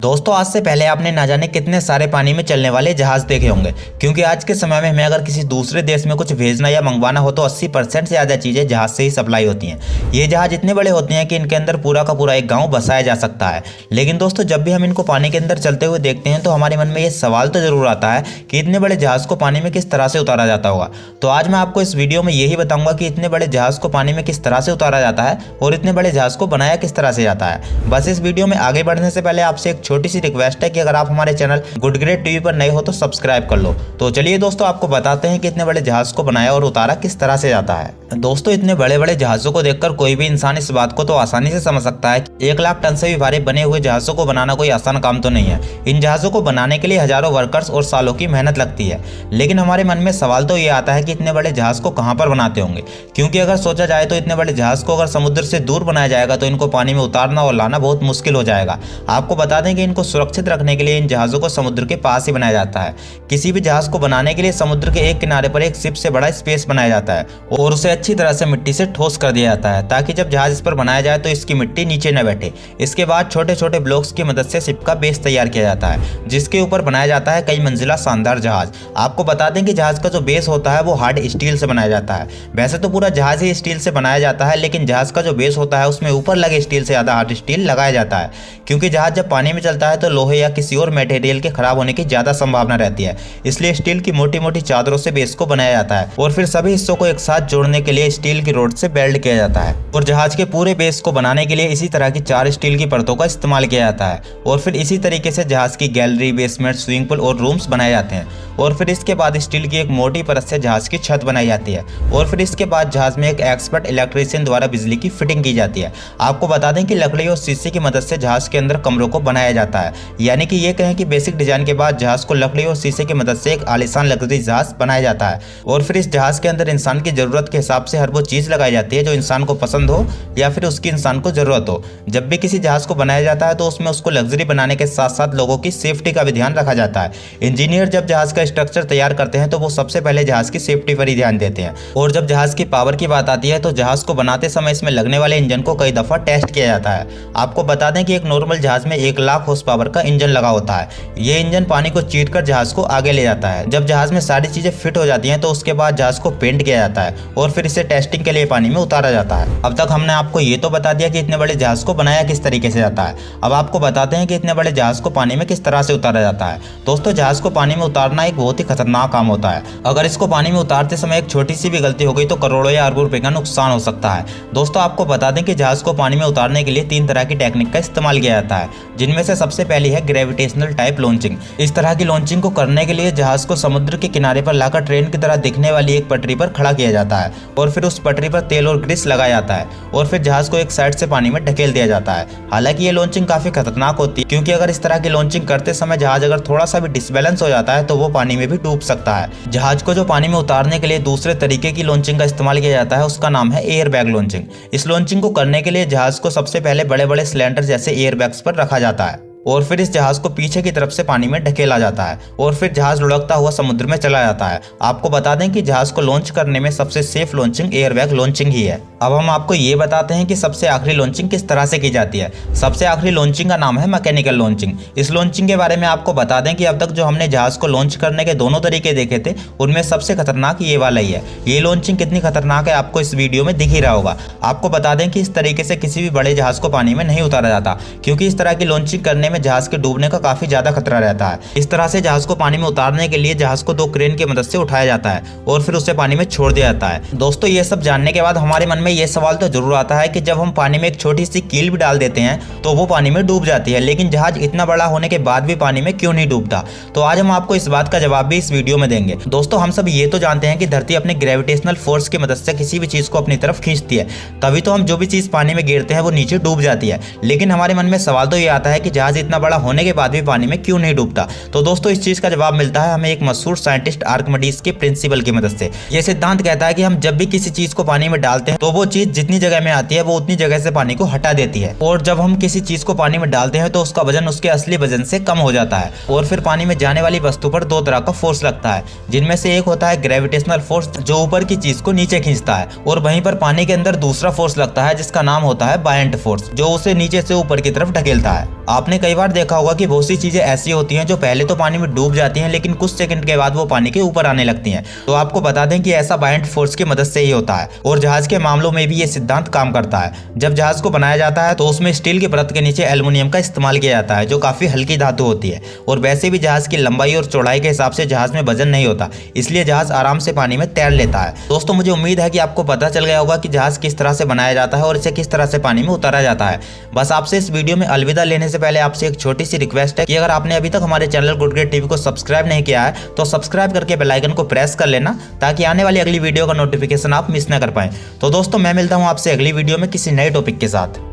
दोस्तों आज से पहले आपने ना जाने कितने सारे पानी में चलने वाले जहाज देखे होंगे, क्योंकि आज के समय में हमें अगर किसी दूसरे देश में कुछ भेजना या मंगवाना हो तो 80% से ज़्यादा चीज़ें जहाज से ही सप्लाई होती हैं। ये जहाज इतने बड़े होते हैं कि इनके अंदर पूरा का पूरा एक गाँव बसाया जा सकता है। लेकिन दोस्तों जब भी हम इनको पानी के अंदर चलते हुए देखते हैं तो हमारे मन में ये सवाल तो जरूर आता है कि इतने बड़े जहाज को पानी में किस तरह से उतारा जाता होगा। तो आज मैं आपको इस वीडियो में यही बताऊंगा कि इतने बड़े जहाज को पानी में किस तरह से उतारा जाता है और इतने बड़े जहाज को बनाया किस तरह से जाता है। बस इस वीडियो में आगे बढ़ने से पहले आपसे एक छोटी सी रिक्वेस्ट है कि अगर आप हमारे चैनल गुड ग्रेड टीवी पर नए हो तो सब्सक्राइब कर लो। तो चलिए दोस्तों आपको बताते हैं कि इतने बड़े जहाज को बनाया और उतारा किस तरह से जाता है। दोस्तों इतने बड़े बड़े जहाजों को देखकर कोई भी इंसान इस बात को तो आसानी से समझ सकता है कि 1 लाख टन से भी भारी बने हुए जहाजों को बनाना कोई आसान काम तो नहीं है। इन जहाजों को बनाने के लिए हजारों वर्कर्स और सालों की मेहनत लगती है। लेकिन हमारे मन में सवाल तो ये आता है कि इतने बड़े जहाज को कहाँ पर बनाते होंगे, क्योंकि अगर सोचा जाए तो इतने बड़े जहाज को अगर समुद्र से दूर बनाया जाएगा तो इनको पानी में उतारना और लाना बहुत मुश्किल हो जाएगा। आपको बता दें कि इनको सुरक्षित रखने के लिए इन जहाजों को समुद्र के पास ही बनाया जाता है। किसी भी जहाज को बनाने के लिए समुद्र के एक किनारे पर एक शिप से बड़ा स्पेस बनाया जाता है और उसे अच्छी तरह से मिट्टी से ठोस कर दिया जाता है ताकि जब जहाज इस पर बनाया जाए तो इसकी मिट्टी नीचे न बैठे। इसके बाद छोटे छोटे ब्लॉक्स की मदद से शिप का बेस तैयार किया जाता है, जिसके ऊपर बनाया जाता है कई मंजिला शानदार जहाज। आपको बता दें कि जहाज का जो बेस होता है वो हार्ड स्टील से बनाया जाता है। वैसे तो पूरा जहाज ही स्टील से बनाया जाता है, लेकिन जहाज का जो बेस होता है उसमें ऊपर लगे स्टील से ज्यादा हार्ड स्टील लगाया जाता है, क्योंकि जहाज जब पानी में चलता है तो लोहे या किसी और मटेरियल के खराब होने की ज्यादा संभावना रहती है। इसलिए स्टील की मोटी मोटी चादरों से बेस को बनाया जाता है और फिर सभी हिस्सों को एक साथ जोड़ने के लिए स्टील की रोड से वेल्ड किया जाता है। और जहाज के पूरे बेस को बनाने के लिए इसी तरह की 4 स्टील की परतों का इस्तेमाल किया जाता है और फिर इसी तरीके से जहाज की गैलरी, बेसमेंट, स्विमिंग पूल और रूम्स बनाए जाते हैं। और फिर इसके बाद स्टील की एक मोटी परत से जहाज की छत बनाई जाती है और फिर इसके बाद जहाज में एक एक्सपर्ट इलेक्ट्रीशियन द्वारा बिजली की फिटिंग की जाती है। आपको बता दें कि लकड़ी और शीशे की मदद से जहाज के अंदर कमरों को बनाया जाता है, यानी कि ये कहें कि बेसिक डिजाइन के बाद जहाज को लकड़ी और शीशे की मदद से एक आलीशान लग्जरी जहाज बनाया जाता है। और फिर इस जहाज के अंदर इंसान की जरूरत के हिसाब से हर वो चीज लगाई जाती है जो इंसान को पसंद हो या फिर उसकी इंसान को जरूरत हो। जब भी किसी जहाज को बनाया जाता है तो उसमें उसको लग्जरी बनाने के साथ साथ लोगों की सेफ्टी का भी ध्यान रखा जाता है। इंजीनियर जब जहाज का स्ट्रक्चर तैयार करते हैं तो वो सबसे पहले जहाज की सेफ्टी पर ही ध्यान देते हैं। और जब जहाज की पावर की बात आती है तो जहाज को बनाते समय इसमें लगने वाले इंजन को कई दफा टेस्ट किया जाता है। आपको बता दें कि एक नॉर्मल जहाज में 1 लाख हॉर्स पावर का इंजन लगा होता है। ये इंजन पानी को चीट कर जहाज को आगे ले जाता है। जब जहाज में सारी चीजें फिट हो जाती हैं तो उसके बाद जहाज को पेंट किया जाता है और फिर इसे टेस्टिंग के लिए पानी में उतारा जाता है। अब तक हमने आपको ये तो बता दिया कि इतने बड़े जहाज को बनाया किस तरीके से जाता है। अब आपको बताते हैं कि इतने बड़े जहाज को पानी में किस तरह से उतारा जाता है। दोस्तों जहाज को पानी में उतारना एक बहुत ही खतरनाक काम होता है। अगर इसको पानी में उतारते समय एक छोटी सी भी गलती हो गई तो करोड़ों या अरबों रुपए का नुकसान हो सकता है। दोस्तों आपको बता दें कि जहाज को पानी में उतारने के लिए 3 तरह की टेक्निक का इस्तेमाल किया जाता है, जिनमें से सबसे पहली है ग्रेविटेशनल टाइप लॉन्चिंग। इस तरह की लॉन्चिंग को करने के लिए जहाज को समुद्र के किनारे पर लाकर ट्रेन की तरह दिखने वाली एक पटरी पर खड़ा किया जाता है और फिर उस पटरी पर तेल और ग्रीस लगाया जाता है और फिर जहाज को एक साइड से पानी में ढकेल दिया जाता है। हालांकि ये लॉन्चिंग काफी खतरनाक होती है, क्योंकि अगर इस तरह की लॉन्चिंग करते समय जहाज अगर थोड़ा सा भी डिसबैलेंस हो जाता है तो वो पानी में भी डूब सकता है। जहाज को जो पानी में उतारने के लिए दूसरे तरीके की लॉन्चिंग का इस्तेमाल किया जाता है उसका नाम है एयर बैग लॉन्चिंग। इस लॉन्चिंग को करने के लिए जहाज को सबसे पहले बड़े बड़े सिलेंडर जैसे एयर बैग्स पर रखा जाता है और फिर इस जहाज को पीछे की तरफ से पानी में ढकेला जाता है और फिर जहाज लुढ़कता हुआ समुद्र में चला जाता है। आपको बता दें कि जहाज को लॉन्च करने में सबसे सेफ लॉन्चिंग एयरबैग लॉन्चिंग ही है। अब हम आपको ये बताते हैं कि सबसे आखिरी लॉन्चिंग किस तरह से की जाती है। सबसे आखिरी लॉन्चिंग का नाम है मैकेनिकल लॉन्चिंग। इस लॉन्चिंग के बारे में आपको बता दें कि अब तक जो हमने जहाज को लॉन्च करने के दोनों तरीके देखे थे उनमें सबसे खतरनाक ये वाला ही है। ये लॉन्चिंग कितनी खतरनाक है आपको इस वीडियो में दिख ही रहा होगा। आपको बता दें कि इस तरीके से किसी भी बड़े जहाज को पानी में नहीं उतारा जाता, क्योंकि इस तरह की लॉन्चिंग करने में जहाज के डूबने का काफी ज्यादा खतरा रहता है। इस तरह से जहाज को पानी में उतारने के लिए जहाज को 2 क्रेन की मदद से उठाया जाता है और फिर उसे पानी में छोड़ दिया जाता है। दोस्तों ये सब जानने के बाद हमारे मन में ये सवाल तो जरूर आता है कि जब हम पानी में एक छोटी सी कील भी डाल देते हैं तो वो पानी में डूब जाती है, लेकिन जहाज इतना बड़ा होने के बाद भी पानी में क्यों नहीं डूबता। तो आज हम आपको इस बात का जवाब भी इस वीडियो में देंगे। दोस्तों हम सब ये तो जानते हैं कि धरती अपने ग्रेविटेशनल फोर्स की मदद से किसी भी चीज को अपनी तरफ खींचती है, तभी तो हम जो भी चीज पानी में गिरते हैं वो नीचे डूब जाती है। लेकिन हमारे मन में सवाल तो ये आता है कि जहाज इतना बड़ा होने के बाद भी पानी में क्यों नहीं डूबता। तो दोस्तों इस चीज का जवाब मिलता है हमें एक मशहूर साइंटिस्ट आर्किमिडीज के प्रिंसिपल की मदद से। यह सिद्धांत कहता है कि हम जब भी किसी चीज को पानी में डालते हैं तो वो चीज जितनी जगह में आती है वो उतनी जगह से पानी को हटा देती है, और जब हम किसी चीज को पानी में डालते हैं तो उसका वजन उसके असली वजन से कम हो जाता है। और फिर पानी में जाने वाली वस्तु पर 2 तरह का फोर्स लगता है, जिनमें से एक होता है ग्रेविटेशनल फोर्स जो ऊपर की चीज को नीचे खींचता है, और वहीं पर पानी के अंदर दूसरा फोर्स लगता है जिसका नाम होता है बायंट फोर्स जो उसे नीचे से ऊपर की तरफ ढकेलता है। आपने कई कई बार देखा होगा कि बहुत सी चीजें ऐसी होती हैं जो पहले तो पानी में डूब जाती हैं, लेकिन कुछ सेकंड के बाद वो पानी के ऊपर आने लगती हैं। तो आपको बता दें कि ऐसा बायंट फोर्स की मदद से ही होता है और जहाज के मामलों में भी ये सिद्धांत काम करता है। जब जहाज को बनाया जाता है तो उसमें स्टील की परत के नीचे एल्युमिनियम का इस्तेमाल किया जाता है, जो काफी हल्की धातु होती है। और वैसे भी जहाज की लंबाई और चौड़ाई के हिसाब से जहाज में वजन नहीं होता, इसलिए जहाज आराम से पानी में तैर लेता है। दोस्तों, मुझे उम्मीद है कि आपको पता चल गया होगा कि जहाज किस तरह से बनाया जाता है और इसे किस तरह से पानी में उतारा जाता है। बस आपसे इस वीडियो में अलविदा लेने से पहले आपसे एक छोटी सी रिक्वेस्ट है कि अगर आपने अभी तक हमारे चैनल गुड ग्रेड टीवी को सब्सक्राइब नहीं किया है तो सब्सक्राइब करके बेल आइकन को प्रेस कर लेना, ताकि आने वाली अगली वीडियो का नोटिफिकेशन आप मिस न कर पाएं। तो दोस्तों, मैं मिलता हूं आपसे अगली वीडियो में किसी नए टॉपिक के साथ।